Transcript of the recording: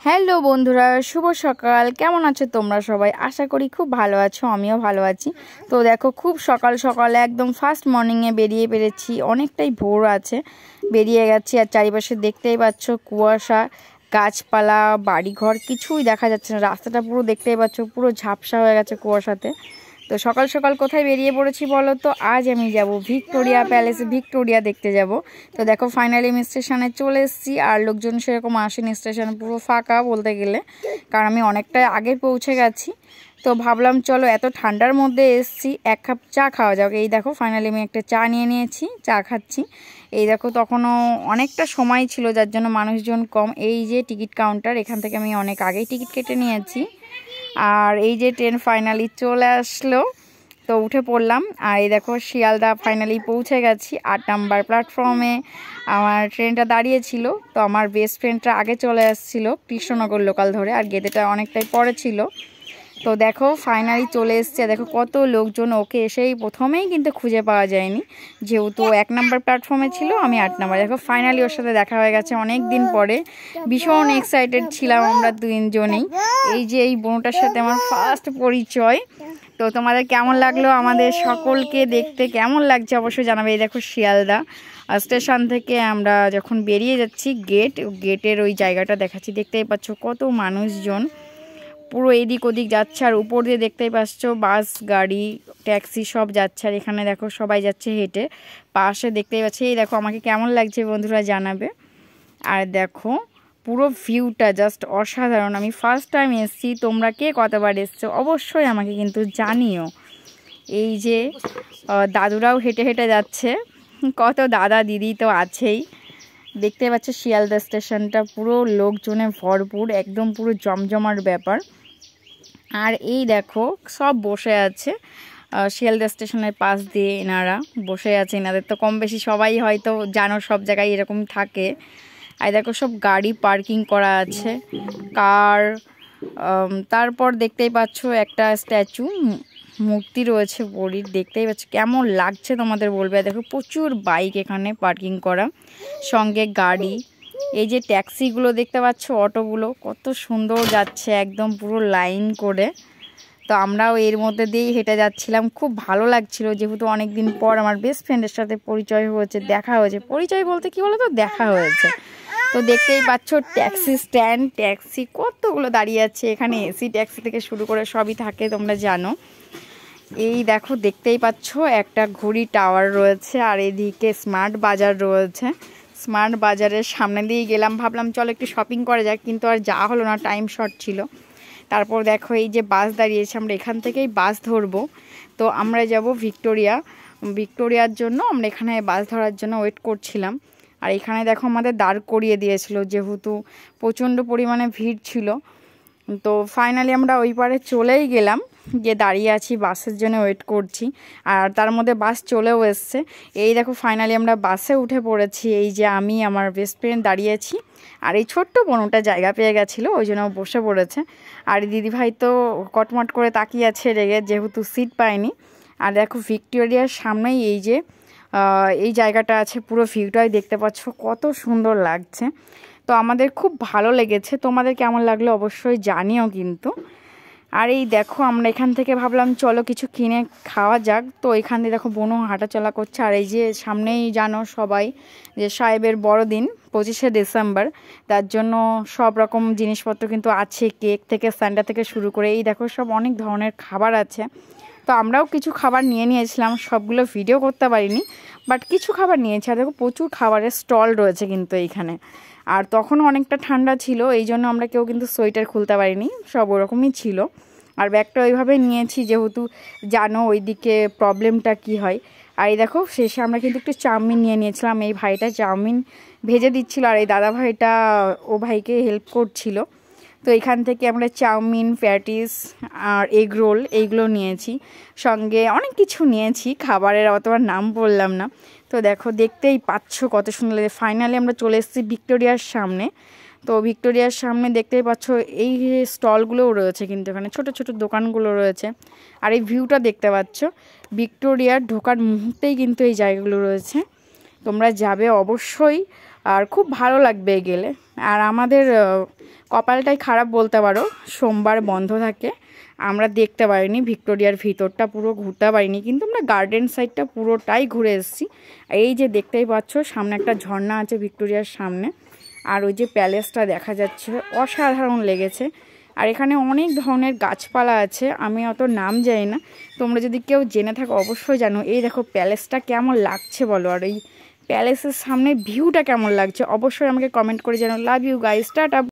Hello বন্ধুরা, শুভ সকাল। কেমন আছো তোমরা সবাই? আশা করি খুব ভালো আছো, আমিও ভালো আছি। তো দেখো, খুব সকাল সকাল একদম ফার্স্ট মর্নিংয়ে বেরিয়ে পেরেছি। অনেকটাই ভোর আছে, বেরিয়ে গেছি। আর চারিপাশে দেখতেই পাচ্ছ কুয়াশা, গাছপালা, বাড়িঘর কিছুই দেখা যাচ্ছে না। রাস্তাটা পুরো দেখতেই পাচ্ছ, পুরো ঝাপসা হয়ে গেছে কুয়াশাতে। তো সকাল সকাল কোথায় বেরিয়ে পড়েছি বলো তো? আজ আমি যাব ভিক্টোরিয়া প্যালেস, ভিক্টোরিয়া দেখতে যাব। তো দেখো, ফাইনালি আমি স্টেশনে চলে এসেছি। আর লোকজন সেরকম আসেনি, স্টেশন পুরো ফাঁকা বলতে গেলে, কারণ আমি অনেকটা আগে পৌঁছে গেছি। তো ভাবলাম চলো, এত ঠান্ডার মধ্যে এসেছি, এক কাপ চা খাওয়া যাক। এই দেখো, ফাইনালি আমি একটা চা নিয়ে নিয়েছি, চা খাচ্ছি। এই দেখো, তখনও অনেকটা সময় ছিল, যার জন্য মানুষজন কম। এই যে টিকিট কাউন্টার, এখান থেকে আমি অনেক আগেই টিকিট কেটে নিয়েছি। আর এই যে ট্রেন ফাইনালি চলে আসলো, তো উঠে পড়লাম। আর এই দেখো, শিয়ালদা ফাইনালি পৌঁছে গেছি। 8 নাম্বার প্ল্যাটফর্মে আমার ট্রেনটা দাঁড়িয়েছিল। তো আমার বেস্ট ফ্রেন্ডটা আগে চলে আসছিল কৃষ্ণনগর লোকাল ধরে, আর গেটেটা অনেকটাই পরে ছিল। তো দেখো, ফাইনালি চলে এসছে। দেখো কত লোকজন, ওকে এসেই প্রথমেই কিন্তু খুঁজে পাওয়া যায়নি, যেহেতু 1 নাম্বার প্ল্যাটফর্মে ছিল, আমি 8 নাম্বার। দেখো ফাইনালি ওর সাথে দেখা হয়ে গেছে অনেক দিন পরে। ভীষণ এক্সাইটেড ছিলাম আমরা তিনজনেই। এই যে এই বোনটার সাথে আমার ফার্স্ট পরিচয়। তো তোমাদের কেমন লাগলো, আমাদের সকলকে দেখতে কেমন লাগছে অবশ্যই জানাবে। এই দেখো, শিয়ালদা স্টেশন থেকে আমরা যখন বেরিয়ে যাচ্ছি, গেটের ওই জায়গাটা দেখাচ্ছি, দেখতেই পাচ্ছ কত মানুষজন পুরো এদিক ওদিক যাচ্ছে। আর উপর দিয়ে দেখতেই পাচ্ছ বাস, গাড়ি, ট্যাক্সি সব যাচ্ছে। আর এখানে দেখো সবাই যাচ্ছে হেঁটে, পাশে দেখতেই পাচ্ছি। এই দেখো, আমাকে কেমন লাগছে বন্ধুরা জানাবে। আর দেখো পুরো ভিউটা জাস্ট অসাধারণ। আমি ফার্স্ট টাইম এসেছি, তোমরা কে কতবার এসছো অবশ্যই আমাকে কিন্তু জানিও। এই যে দাদুরাও হেঁটে হেঁটে যাচ্ছে, কত দাদা দিদি তো আছেই। দেখতে পাচ্ছ শিয়ালদা স্টেশনটা পুরো লোকজনে ভরপুর, একদম পুরো জমজমার ব্যাপার। আর এই দেখো সব বসে আছে শিয়ালদা স্টেশনের পাশ দিয়ে, এনারা বসে আছে। এনাদের তো কম বেশি সবাই হয়তো জানো, সব জায়গায় এরকম থাকে। আর দেখো সব গাড়ি পার্কিং করা আছে, কার। তারপর দেখতেই পাচ্ছ একটা স্ট্যাচু, মূর্তি রয়েছে পরীর, দেখতেই পাচ্ছ কেমন লাগছে তোমাদের বলবে। দেখো প্রচুর বাইক এখানে পার্কিং করা, সঙ্গে গাড়ি। এই যে ট্যাক্সিগুলো দেখতে পাচ্ছ, অটোগুলো কত সুন্দর যাচ্ছে একদম পুরো লাইন করে। তো আমরাও এর মধ্যে দিয়েই হেঁটে যাচ্ছিলাম, খুব ভালো লাগছিল, যেহেতু অনেক দিন পর আমার বেস্ট ফ্রেন্ডের সাথে পরিচয় হয়েছে, দেখা হয়েছে। পরিচয় বলতে কি বলো তো, দেখা হয়েছে। তো দেখতেই পাচ্ছ ট্যাক্সি স্ট্যান্ড, ট্যাক্সি কতগুলো দাঁড়িয়ে আছে এখানে। এসি ট্যাক্সি থেকে শুরু করে সবই থাকে, তোমরা জানো। এই দেখো, দেখতেই পাচ্ছ একটা ঘড়ি টাওয়ার রয়েছে, আর এদিকে স্মার্ট বাজার রয়েছে। স্মার্ট বাজারের সামনে দিয়ে গেলাম, ভাবলাম চলো একটু শপিং করা যাক, কিন্তু আর যা হলো না, টাইম শর্ট ছিল। তারপর দেখো এই যে বাস দাঁড়িয়েছে, আমরা এখান থেকেই বাস ধরবো। তো আমরা যাব ভিক্টোরিয়ার জন্য। আমরা এখানে বাস ধরার জন্য ওয়েট করছিলাম। আর এখানে দেখো আমাদের দাঁড় করিয়ে দিয়েছিল, যেহেতু প্রচণ্ড পরিমাণে ভিড় ছিল। তো ফাইনালি আমরা ওই পারে চলেই গেলাম, গিয়ে দাঁড়িয়ে আছি, বাসের জন্য ওয়েট করছি। আর তার মধ্যে বাস চলেও এসছে। এই দেখো ফাইনালি আমরা বাসে উঠে পড়েছি। এই যে আমি, আমার বেস্ট ফ্রেন্ড দাঁড়িয়েছি। আর এই ছোট্ট বোনটা জায়গা পেয়ে গেছিলো, ওই জন্য বসে পড়েছে। আর দিদিভাই তো কটমট করে তাকিয়ে আছে রেগে, যেহেতু সিট পায়নি। আর দেখো ভিক্টোরিয়ার সামনেই এই যে এই জায়গাটা আছে, পুরো ভিউটাই দেখতে পাচ্ছ, কত সুন্দর লাগছে। তো আমাদের খুব ভালো লেগেছে, তোমাদের কেমন লাগলো অবশ্যই জানিও কিন্তু। আর এই দেখো, আমরা এখান থেকে ভাবলাম চলো কিছু কিনে খাওয়া যাক। তো এখান দিয়ে দেখো বোনও হাঁটাচলা করছে। আর এই যে সামনেই জানো সবাই যে সাহেবের বড়দিন 25শে ডিসেম্বর, তার জন্য সব রকম জিনিসপত্র কিন্তু আছে, কেক থেকে স্যান্ডা থেকে শুরু করে। এই দেখো সব অনেক ধরনের খাবার আছে। তো আমরাও কিছু খাবার নিয়ে নিয়েছিলাম, সবগুলো ভিডিও করতে পারিনি, বাট কিছু খাবার নিয়েছি। আর দেখো প্রচুর খাবারের স্টল রয়েছে কিন্তু এইখানে। আর তখনও অনেকটা ঠান্ডা ছিল, এই জন্য আমরা কেউ কিন্তু সোয়েটার খুলতে পারিনি, সব ওরকমই ছিল। আর ব্যাগটা ওইভাবে নিয়েছি, যেহেতু জানো ওইদিকে প্রবলেমটা কি হয়। আর এই দেখো শেষে আমরা কিন্তু একটু চাউমিন নিয়ে নিয়েছিলাম। এই ভাইটা চাউমিন ভেজে দিচ্ছিল, আর এই দাদা ভাইটা ও ভাইকে হেল্প করছিল। তো এখান থেকে আমরা চাউমিন, প্যাটিস আর এগ রোল এইগুলো নিয়েছি, সঙ্গে অনেক কিছু নিয়েছি খাবারের, অতবার নাম বললাম না। তো দেখো, দেখতেই পাচ্ছ কত সুন্দর লাগে। ফাইনালি আমরা চলে এসেছি ভিক্টোরিয়ার সামনে। তো ভিক্টোরিয়ার সামনে দেখতেই পাচ্ছ এই স্টলগুলোও রয়েছে, কিন্তু এখানে ছোট ছোট দোকানগুলো রয়েছে। আর এই ভিউটা দেখতে পাচ্ছ, ভিক্টোরিয়ার ঢোকার মুহূর্তেই কিন্তু এই জায়গাগুলো রয়েছে। তোমরা যাবে অবশ্যই, আর খুব ভালো লাগবে গেলে। আর আমাদের কপালটাই খারাপ বলতে পারো, সোমবার বন্ধ থাকে, আমরা দেখতে পারিনি ভিক্টোরিয়ার ভিতরটা পুরো ঘুরতে পারিনি, কিন্তু আমরা গার্ডেন সাইডটা পুরোটাই ঘুরে এসেছি। এই যে দেখতেই পাচ্ছ সামনে একটা ঝর্ণা আছে ভিক্টোরিয়ার সামনে, আর ওই যে প্যালেসটা দেখা যাচ্ছে অসাধারণ লেগেছে। আর এখানে অনেক ধরনের গাছপালা আছে, আমি অত নাম জানি না, তোমরা যদি কেউ জেনে থাকো অবশ্যই জানো। এই দেখো প্যালেসটা কেমন লাগছে বলো, আর এই প্যালেসের সামনে ভিউটা কেমন লাগছে অবশ্যই আমাকে কমেন্ট করে জানাও। Love you guys, tata.